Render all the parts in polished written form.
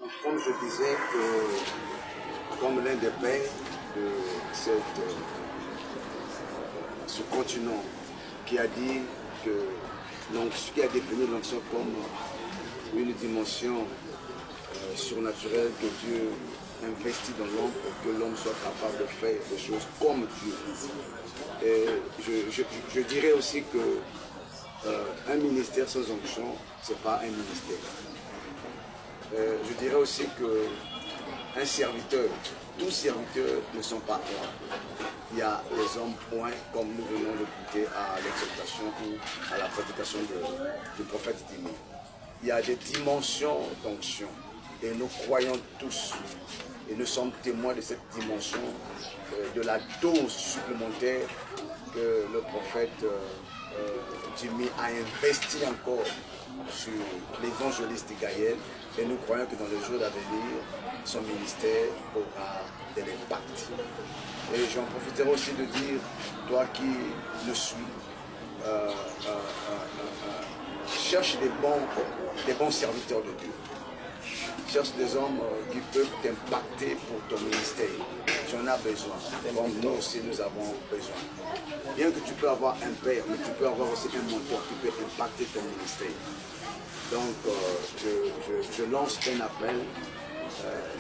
Comme je disais, comme l'un des pères de ce continent qui a dit que qui a défini l'onction comme une dimension surnaturelle que Dieu investit dans l'homme pour que l'homme soit capable de faire des choses comme Dieu. Et je dirais aussi que un ministère sans onction, ce n'est pas un ministère. Je dirais aussi qu'un serviteur, tous serviteurs ne sont pas rois. Il y a des hommes points, comme nous venons d'écouter à l'exaltation ou à la prédication du prophète Dimi. Il y a des dimensions d'onction et nous croyons tous et nous sommes témoins de cette dimension, de la dose supplémentaire que le prophète Jimmy a investi encore sur l'évangéliste Gaël, et nous croyons que dans les jours d'avenir, son ministère aura de l'impact. Et j'en profiterai aussi de dire, toi qui le suis, cherche des bons serviteurs de Dieu. Cherche des hommes qui peuvent t'impacter pour ton ministère. Tu en as besoin, comme nous aussi nous avons besoin. Bien que tu peux avoir un père, mais tu peux avoir aussi un mentor qui peut impacter ton ministère. Donc je lance un appel.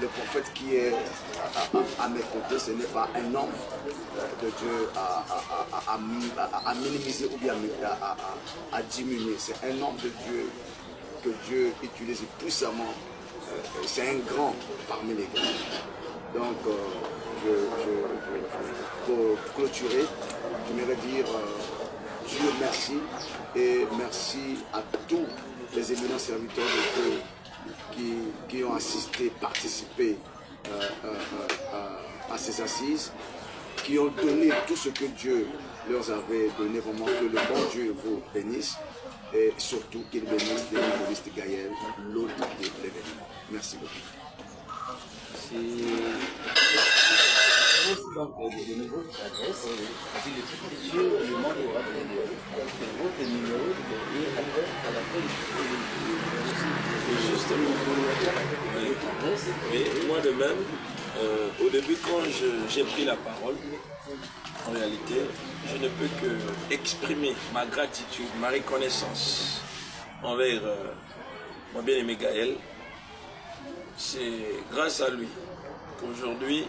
Le prophète qui est à mes côtés, ce n'est pas un homme de Dieu à minimiser ou bien à diminuer. C'est un homme de Dieu que Dieu utilise puissamment. C'est un grand parmi les grands. Donc, pour clôturer, j'aimerais dire Dieu merci et merci à tous les éminents serviteurs de Dieu qui ont assisté, participé à ces assises, qui ont donné tout ce que Dieu leur avait donné. Vraiment que le bon Dieu vous bénisse et surtout qu'il bénisse l'évangéliste Gaël, l'hôte de l'événement. Merci beaucoup. Donc, de nouveau, adresse, Dieu demande votre numéro et après, à la fin, justement, oui, moi de même, au début, quand j'ai pris la parole, en réalité, je ne peux que exprimer ma gratitude, ma reconnaissance envers mon bien-aimé Gaël. C'est grâce à lui qu'aujourd'hui,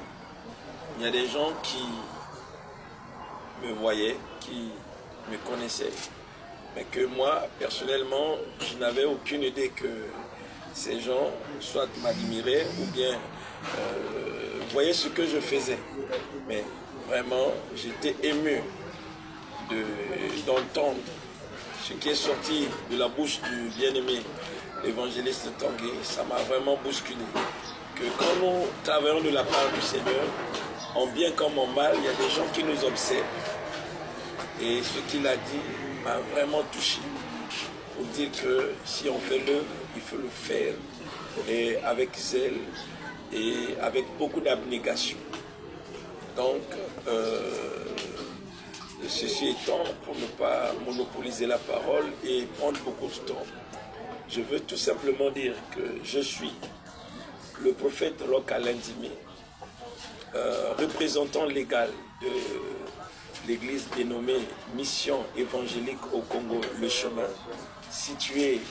il y a des gens qui me voyaient, qui me connaissaient, mais que moi, personnellement, je n'avais aucune idée que ces gens soit m'admiraient ou bien voyaient ce que je faisais. Mais vraiment, j'étais ému d'entendre ce qui est sorti de la bouche du bien-aimé l'évangéliste Tanguy. Ça m'a vraiment bousculé. Que quand nous travaillons de la part du Seigneur, en bien comme en mal, il y a des gens qui nous observent. Et ce qu'il a dit m'a vraiment touché. Pour dire que si on fait l'œuvre, il faut le faire et avec zèle et avec beaucoup d'abnégation. Donc, ceci étant, pour ne pas monopoliser la parole et prendre beaucoup de temps, je veux tout simplement dire que je suis le prophète Roch Alain Dimi, représentant légal de l'église dénommée Mission évangélique au Congo, le chemin, situé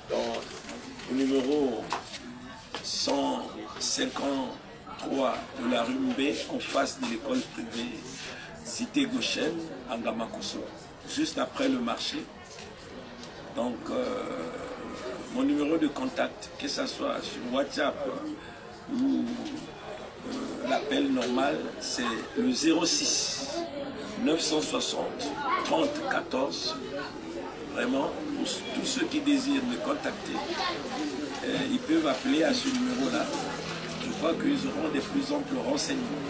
dans le numéro 153 de la rue Mbé, en face de l'école privée Cité Gauchenne, à Ngamakoso, juste après le marché. Donc, mon numéro de contact, que ce soit sur WhatsApp ou l'appel normal, c'est le 06 960 30 14. Vraiment, pour tous ceux qui désirent me contacter, ils peuvent appeler à ce numéro-là. Je crois qu'ils auront des plus amples renseignements.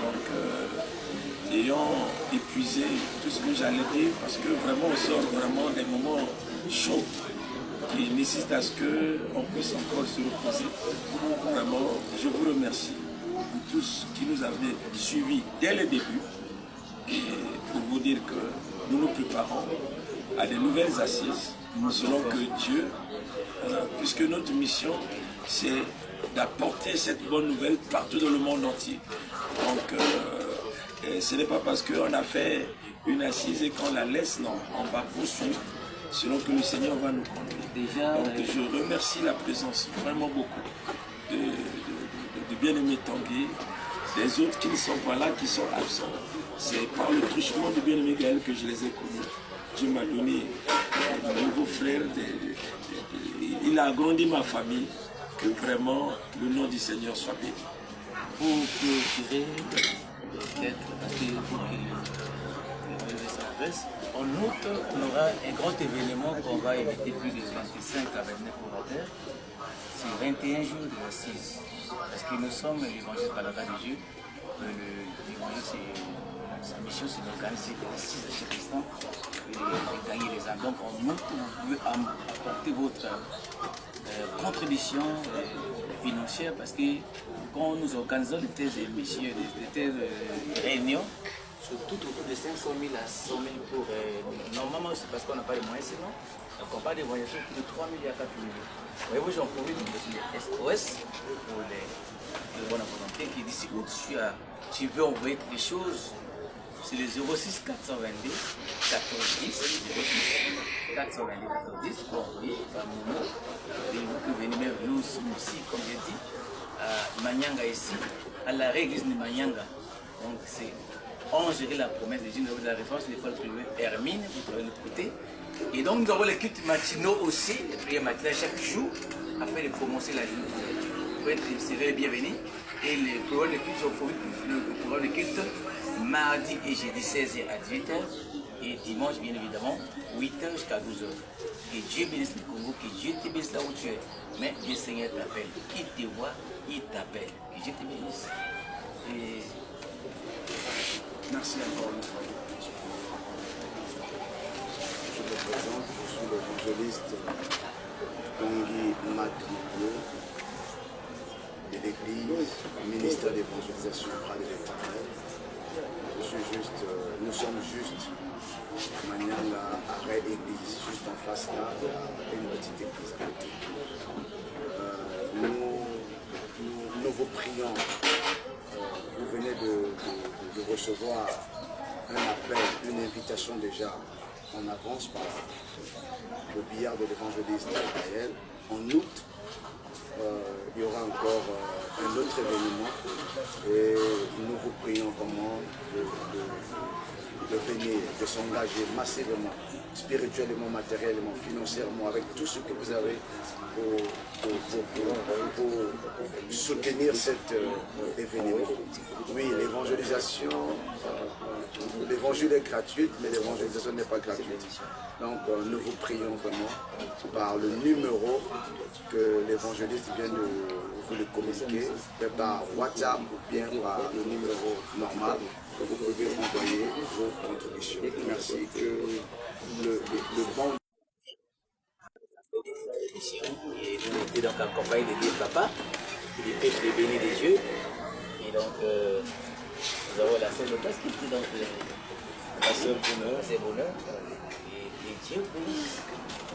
Donc, ayant épuisé tout ce que j'allais dire, parce que vraiment, on sort vraiment des moments chauds qui nécessitent à ce qu'on puisse encore se reposer. Vraiment, je vous remercie pour tous qui nous avez suivis dès le début et pour vous dire que nous nous préparons à de nouvelles assises selon que Dieu, puisque notre mission c'est d'apporter cette bonne nouvelle partout dans le monde entier. Donc, ce n'est pas parce qu'on a fait une assise et qu'on la laisse, non, on va poursuivre selon que le Seigneur va nous conduire. Déjà, donc, je remercie la présence vraiment beaucoup de bien-aimé Tanguy, des autres qui ne sont pas là, qui sont absents. C'est par le truchement du bien-aimé Gaël que je les ai connus. Dieu m'a donné de nouveaux frères, il a agrandi ma famille, que vraiment le nom du Seigneur soit béni. Pour clôturer, peut-être, parce qu'il faut que le s'adresse, en août, on aura un grand événement qu'on va éviter plus de 25 à 29 orateurs. C'est 21 jours de l'assise. Parce que nous sommes l'évangile par la grâce de Dieu. L'évangile, sa mission, c'est d'organiser des assises de chaque instant et de gagner les âmes. Donc, en août, vous pouvez apporter votre contribution financière parce que quand nous organisons des telles émissions, des telles réunions, surtout autour de 500 000 à 100 000 pour... normalement, c'est parce qu'on n'a pas les moyens, sinon, on parle des moyens de 3 000 à 4 000. Voyez-vous, j'en profite de les SOS pour les bonnes volontés qui disent si tu veux envoyer des choses, c'est le 06 422 14 10, 06 422 14 10 pour envoyer par Momo. Et vous pouvez venir même nous aussi, comme j'ai dit, à Manyanga ici, à la église de Manyanga. Donc c'est on gérer la promesse de Dieu, nous avons la référence de l'école privée Hermine, vous pouvez le côté. Et donc nous avons les cultes matinaux aussi, les prières matinales chaque jour, afin de prononcer la journée. Vous pouvez être les bienvenus. Et les programmes de culte, le programme de culte, mardi et jeudi 16h à 18h, et dimanche bien évidemment, 8h jusqu'à 12h. Que Dieu bénisse le Congo, que Dieu te bénisse là où tu es. Mais le Seigneur t'appelle. Il te voit, il t'appelle. Que Dieu te bénisse. Et... Merci encore une fois. Je me présente, je suis l'évangéliste Tanguy Matribleu de l'église, ministère d'évangélisation auprès de l'Éternel. Nous sommes juste Manyanga arrêt église, juste en face là, une petite église à côté. Nous vous prions. Vous venez de recevoir un appel, une invitation déjà en avance par le billard de l'évangéliste Gaël. En août, il y aura encore un autre événement et nous vous prions vraiment de venir, de s'engager massivement, spirituellement, matériellement, financièrement, avec tout ce que vous avez pour soutenir cet événement. Oui, l'évangélisation, l'évangile est gratuite, mais l'évangélisation n'est pas gratuite. Donc nous vous prions vraiment par le numéro que l'évangéliste vient de vous le communiquer, par WhatsApp ou bien par le numéro normal. Vous pouvez envoyer vos contributions. Merci que le bon... Et donc accompagné de Dieu Papa, du peuple béni des dieux. Et donc nous avons la sœur Lotas qui était donc la sœur Bonheur, c'est Bonheur. Et Dieu bénisse.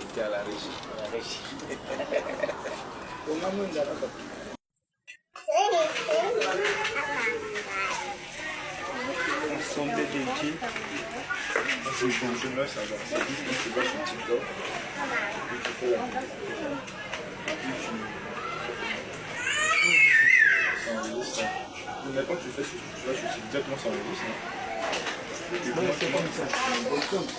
Était à la régie. À la régie. Ensemble des dieux. Je me laisse avoir. C'est juste que tu vas sur TikTok. Et tu fais la mais quand tu fais, tu vas sur exactement ça enregistre. Non, c'est comme ça, c'est un bon compte.